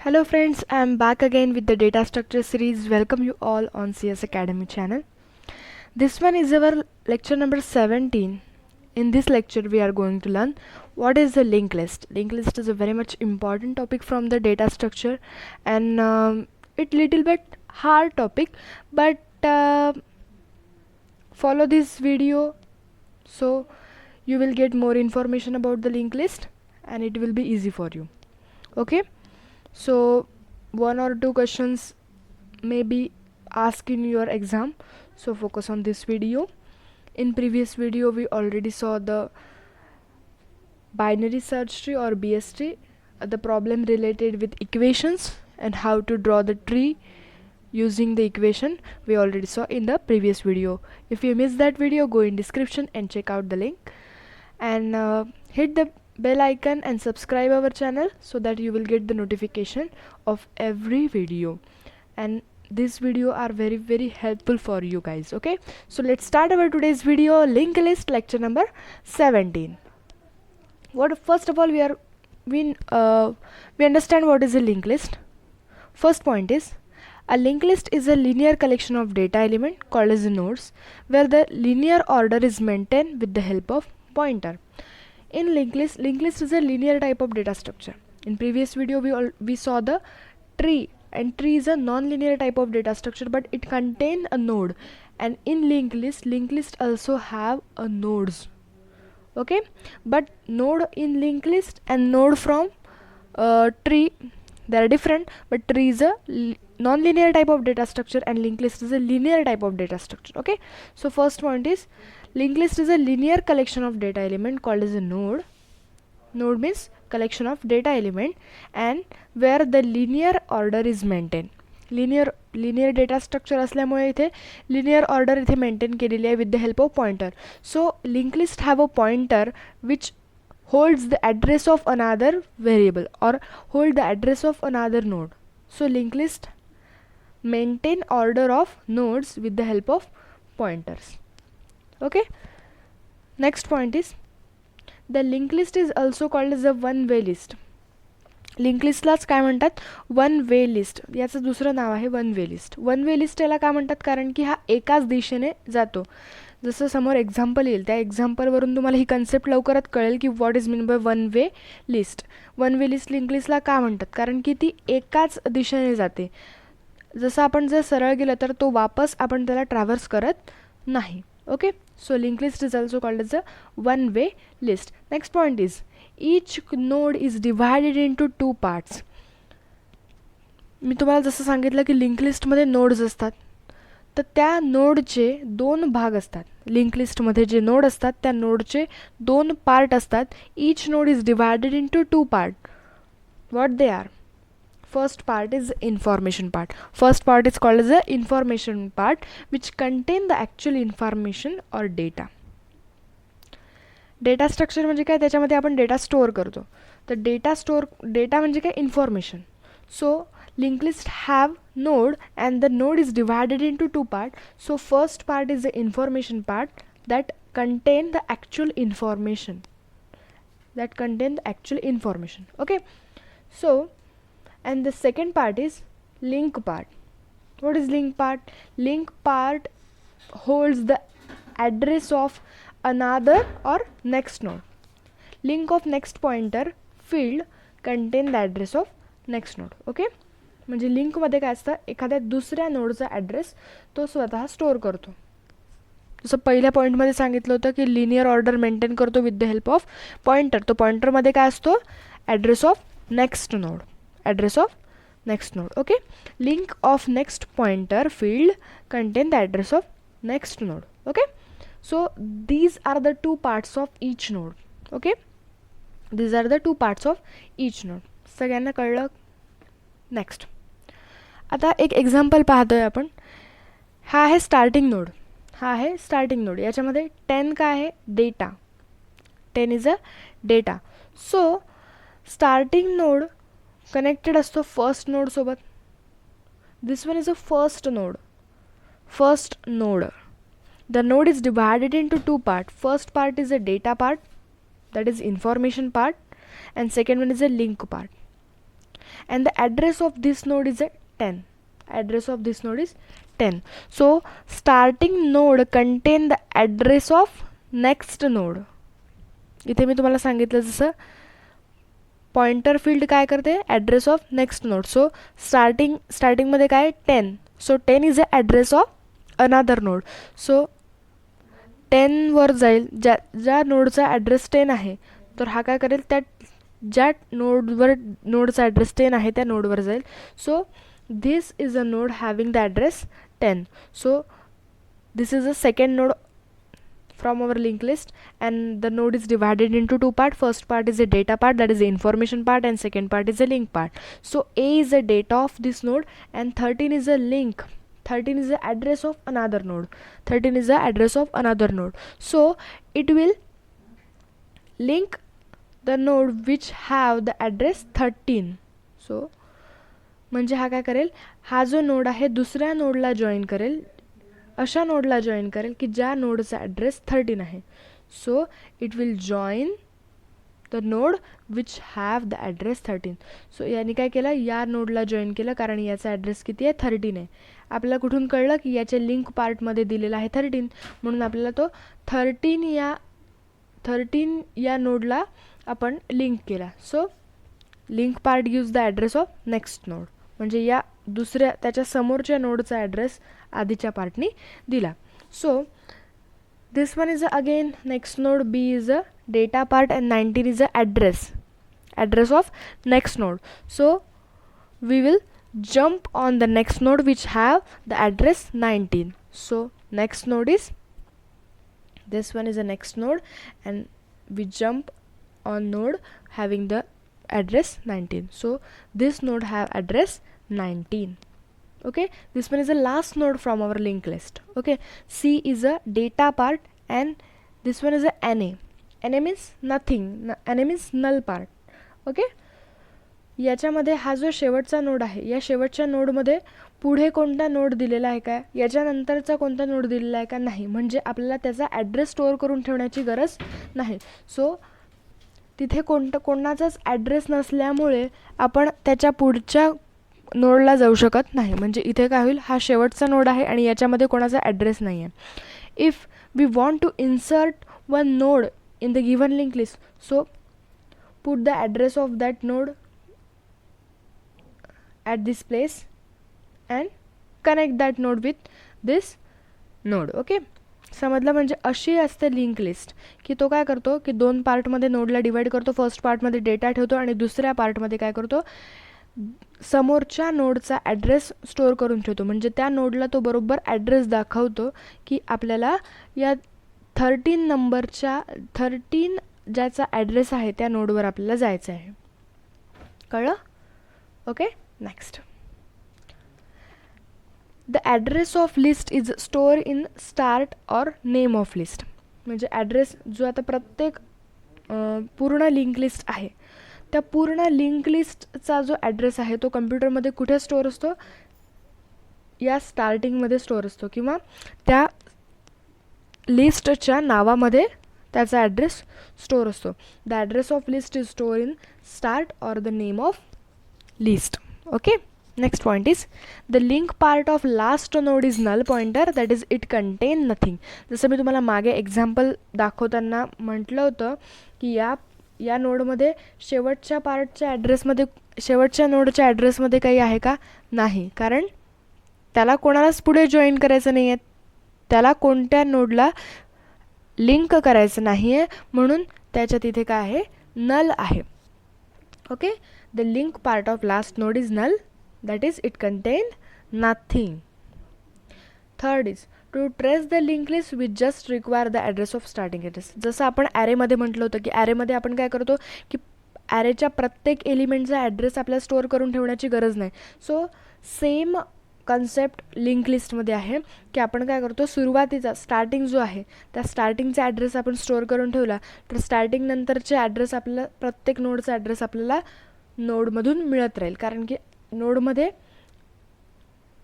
Hello friends, I am back again with the data structure series. Welcome you all on CS Academy channel. This one is our lecture number 17. In this lecture we are going to learn what is the linked list. Linked list is a very much important topic from the data structure, and it little bit hard topic, but follow this video so you will get more information about the linked list and it will be easy for you. Okay, so one or two questions may be asked in your exam, so focus on this video. In previous video we already saw the binary search tree or BS tree, the problem related with equations and how to draw the tree using the equation we already saw in the previous video. If you missed that video, go in description and check out the link, and hit the bell icon and subscribe our channel so that you will get the notification of every video, and this video are very helpful for you guys. Okay, so let's start our today's video, linked list, lecture number 17. What first of all we understand what is a linked list. First point is, a linked list is a linear collection of data element called as nodes, where the linear order is maintained with the help of pointer. In linked list is a linear type of data structure. In previous video we saw the tree, and tree is a non-linear type of data structure, but it contains a node, and in linked list also have a nodes. Okay, but node in linked list and node from tree, they are different, but tree is a non-linear type of data structure and linked list is a linear type of data structure. Okay, so first point is, linked list is a linear collection of data element called as a node. Node means collection of data element, and where the linear order is maintained. Linear data structure असल्यामुळे इथे linear order इथे maintain केलेली आहे with the help of pointer. So linked list have a pointer which holds the address of another variable or hold the address of another node. So linked list maintain order of nodes with the help of pointers. Okay, next point is, the linked list is also called as a one way list. Link लिस्टलाच काय म्हणतात, one way list. याचं दुसरं नाव आहे one way list. One way list याला का म्हणतात, कारण की हा एकाच दिशेने जातो. जसं समोर एक्झाम्पल येईल, त्या एक्झाम्पलवरून तुम्हाला ही कन्सेप्ट लवकरात कळेल की what is mean by one way list. One way list link लिस्टला का म्हणतात, कारण की ती एकाच दिशेने जाते. जसं आपण जर सरळ गेलं तर तो वापस आपण त्याला ट्रॅव्हर्स करत नाही. Okay, so linked list is also called as a one way list. Next point is, each node is divided into two parts. मी तुम्हाला जसं सांगितलं की लिंक लिस्टमध्ये नोड्स असतात, तर त्या नोडचे दोन भाग असतात. लिंक लिस्टमध्ये जे नोड असतात त्या नोडचे दोन पार्ट असतात. each node is divided into two part. What they are? First part is information part. First part is called as the information part, which contain the actual information or data. Data structure म्हणजे काय, त्याच्यामध्ये आपण data store करतो. तर data म्हणजे काय, information. So link list have node and the node is divided into two part. So first part is the information part that contain the actual information. Okay, so and the second part is link part. What is link part? Link part holds the address of another or next node. Link of next pointer field contain the address of next node. Okay, म्हणजे लिंकमध्ये काय असतं, एखाद्या दुसऱ्या नोडचा address तो स्वतः store करतो. जसं पहिल्या पॉईंटमध्ये सांगितलं होतं की लिनियर ऑर्डर मेंटेन करतो with the help of pointer. तो पॉइंटरमध्ये काय असतो, address of next node. Okay, link of next pointer field contain the address of next node. Okay, so these are the two parts of each node. Okay, these are the two parts of each node. सगळ्यांना कळलं? Next, आता एक example पाहतोय आपण. हा आहे starting node. याच्यामध्ये 10 काय आहे, data. 10 is a data. So starting node connected असतो फर्स्ट नोड सोबत. This one is a first node. The node is divided into two part. First part is a data part, that is information part, and second one is a link part. and the address of this node is a 10. Address of this node is 10. So starting node contain the address of next node. इथे मी तुम्हाला सांगितलं जसं pointer field काय करते, address of next node. So स्टार्टिंगमध्ये काय 10. So 10 is a address of another node. So 10वर जाईल, ज्या नोडचा ॲड्रेस 10 आहे तर हा काय करेल, त्या ज्या नोडचा ॲड्रेस 10 आहे त्या नोडवर जाईल. So this is a node having the address 10. So this is a second node from our linked list, and the node is divided into two parts. First part is a data part, that is the information part, and second part is a link part. So A is the data of this node and 13 is a link. 13 is the address of another node. 13 is the address of another node. So it will link the node which have the address 13. So म्हणजे हा काय करेल, हा जो node आहे दुसऱ्या नोडला join करेल, अशा नोडला जॉईन करेल की ज्या नोडचा ॲड्रेस 13 आहे. So it will join the node which have the address 13. So याने काय केलं, या नोडला जॉईन केलं कारण याचा ॲड्रेस किती आहे, 13 आहे. आपल्याला कुठून कळलं की याच्या लिंक पार्टमध्ये दिलेला आहे 13, म्हणून आपल्याला तो 13 या नोडला आपण लिंक केला. So link part gives the address of next node, म्हणजे या दुसऱ्या त्याच्या समोरच्या नोडचा ॲड्रेस आधीच्या पार्टनी दिला. So this one is again next node. B is a data part and 19 is a address of next node. So we will jump on the next node which have the address 19. So next node is, this one is the next node, and we jump on node having the address 19. So this node have address 19. Okay, this one is the last node from our linked list. Okay, C is a data part and this one is a NA. NA means nothing, NA means null part. Okay, याच्यामध्ये हा जो शेवटचा node आहे, या शेवटच्या नोडमध्ये पुढे कोणता नोड दिलेला आहे का, याच्यानंतरचा कोणता नोड दिलेला आहे का, नाही. म्हणजे आपल्याला त्याचा ॲड्रेस स्टोअर करून ठेवण्याची गरज नाही. सो तिथे कोणाचाच ॲड्रेस नसल्यामुळे आपण त्याच्या पुढच्या नोडला जाऊ शकत नाही. म्हणजे इथे काय होईल, हा शेवटचा नोड आहे आणि याच्यामध्ये कोणाचा ॲड्रेस नाही आहे. If we want to insert one node in the given link list, so put the address of that node at this place and connect that node with this node. Okay, समजलं. म्हणजे अशी असते link list की तो काय करतो की दोन पार्टमध्ये नोडला डिवाइड करतो. फर्स्ट पार्टमध्ये डेटा ठेवतो आणि दुसऱ्या पार्टमध्ये काय करतो, समोरच्या नोडचा ॲड्रेस स्टोअर करून ठेवतो. म्हणजे त्या नोडला तो बरोबर ॲड्रेस दाखवतो की आपल्याला या 13 ज्याचा ॲड्रेस आहे त्या नोडवर आपल्याला जायचं आहे. कळलं? Okay, next, the address of list is stored in start or name of list. म्हणजे ॲड्रेस जो आता प्रत्येक पूर्ण लिंक लिस्ट आहे त्या पूर्ण लिंक लिस्टचा जो ॲड्रेस आहे तो कम्प्युटरमध्ये कुठे स्टोअर असतो, या स्टार्टिंगमध्ये स्टोअर असतो किंवा त्या लिस्टच्या नावामध्ये त्याचा ॲड्रेस स्टोअर असतो. The address of list is store in start or the name of list. Okay, next point is the link part of last node is null pointer, that is it contain nothing. जसं मी तुम्हाला मागे example दाखवताना म्हटलं होतं की या नोडमध्ये शेवटच्या पार्टच्या ॲड्रेसमध्ये, शेवटच्या नोडच्या ॲड्रेसमध्ये काही आहे का, नाही. कारण त्याला कोणालाच पुढे जॉईन करायचं नाही आहे, त्याला कोणत्या नोडला लिंक करायचं नाही आहे, म्हणून त्याच्या तिथे काय आहे, नल आहे. Okay, the link part of last node is null, that is it contained nothing. Third is to trace the linked list we just require the address of starting address. जसं आपण ॲरेमध्ये म्हटलं होतं की ॲरेमध्ये आपण काय करतो की ॲरेच्या प्रत्येक एलिमेंटचा ॲड्रेस आपल्याला स्टोअर करून ठेवण्याची गरज नाही. सो सेम कन्सेप्ट लिंक लिस्टमध्ये आहे की आपण काय करतो, सुरुवातीचा स्टार्टिंग जो आहे त्या स्टार्टिंगचा ॲड्रेस आपण स्टोअर करून ठेवला तर स्टार्टिंग नंतरचे ॲड्रेस आपल्याला, प्रत्येक नोडचा ॲड्रेस आपल्याला नोडमधून मिळत राहील. कारण की नोडमध्ये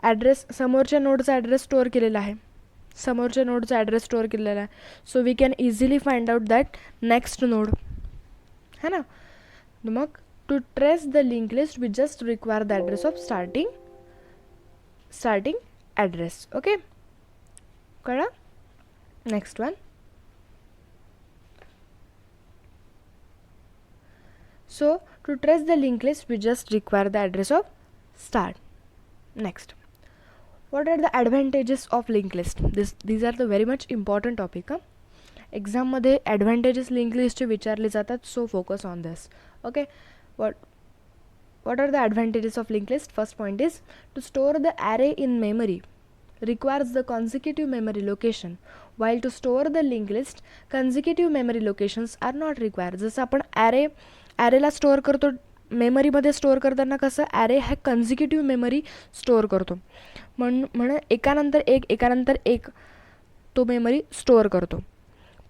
ॲड्रेस, समोरच्या नोडचा ॲड्रेस स्टोअर केलेला आहे, समोरच्या नोडचा ॲड्रेस स्टोअर केलेला आहे. So we can easily find out that next node है ना. मग To trace the linked list, we just require the address of starting address. Okay, कळलं? Next one. So to trace the linked list, we just require the address of start. Next, what are the advantages of linked list? These are the very much important topic. Exam मध्ये advantages linked list चे विचारले जातात, so focus on this. Okay, what are the advantages of linked list? First point is to store the array in memory requires the consecutive memory location, while to store the linked list consecutive memory locations are not required. जसं आपण ॲरेला store करतो, मेमरीमध्ये store करताना कसं array हा consecutive memory store करतो, म्हणून एकानंतर एक तो मेमरी स्टोअर करतो.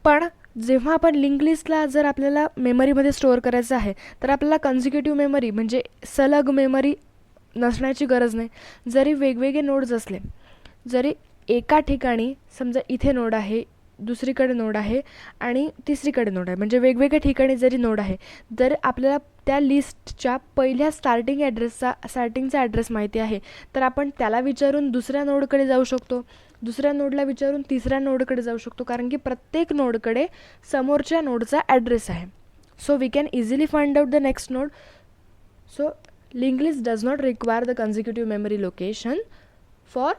पण जेव्हा आपण लिंक लिस्टला जर आपल्याला मेमरीमध्ये स्टोअर करायचं आहे तर आपल्याला कन्झिक्युटिव्ह मेमरी म्हणजे सलग मेमरी नसण्याची गरज नाही. जरी वेगवेगळे नोड्स असले, जरी एका ठिकाणी समजा इथे नोड आहे, दुसरीकडे नोड आहे आणि तिसरीकडे नोड आहे, म्हणजे वेगवेगळ्या ठिकाणी जरी नोड आहे, जर आपल्याला त्या लिस्टच्या पहिल्या स्टार्टिंगचा ॲड्रेस माहिती आहे तर आपण त्याला विचारून दुसऱ्या नोडकडे जाऊ शकतो, दुसऱ्या नोडला विचारून तिसऱ्या नोडकडे जाऊ शकतो, कारण की प्रत्येक नोडकडे समोरच्या नोडचा ॲड्रेस आहे. So we can easily find out the next node. So link list does not require the consecutive memory location for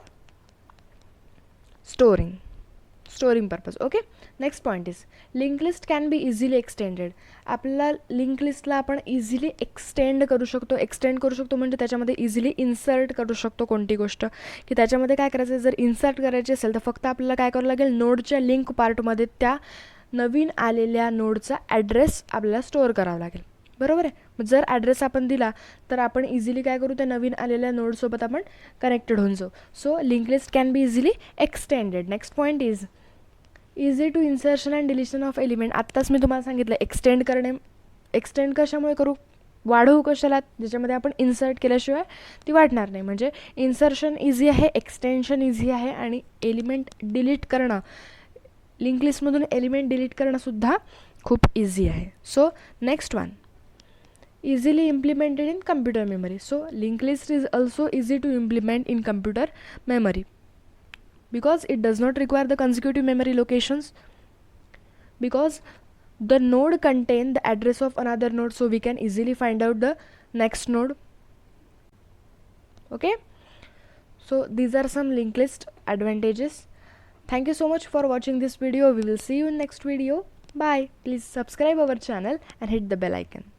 storing purpose. Okay, next point is linked list can be easily extended. आपल्याला link लिस्टला आपण easily extend करू शकतो म्हणजे त्याच्यामध्ये easily insert करू शकतो कोणती गोष्ट, की त्याच्यामध्ये काय करायचं आहे, जर इन्सर्ट करायची असेल तर फक्त आपल्याला काय करावं लागेल, नोडच्या लिंक पार्टमध्ये त्या नवीन आलेल्या नोडचा ॲड्रेस आपल्याला स्टोअर करावा लागेल. बरोबर आहे. मग जर ॲड्रेस आपण दिला तर आपण इझिली काय करू, त्या नवीन आलेल्या नोडसोबत आपण कनेक्टेड होऊन जाऊ. So link list can be easily extended. Next point is easy to insertion and deletion of element. आत्ताच मी तुम्हाला सांगितलं एक्सटेंड कशामुळे करू, वाढवू कशाला, ज्याच्यामध्ये आपण इन्सर्ट केल्याशिवाय ती वाढणार नाही. म्हणजे इन्सर्शन इझी आहे, एक्सटेन्शन इझी आहे आणि एलिमेंट डिलीट करणं, लिंक लिस्टमधून एलिमेंट डिलीट करणंसुद्धा खूप इझी आहे. So next one, easily implemented in computer memory. So linked list is also easy to implement in computer memory because it does not require the consecutive memory locations, because the node contain the address of another node, so we can easily find out the next node. Okay, so these are some linked list advantages. Thank you so much for watching this video. We will see you in next video. Bye. Please subscribe our channel and hit the bell icon.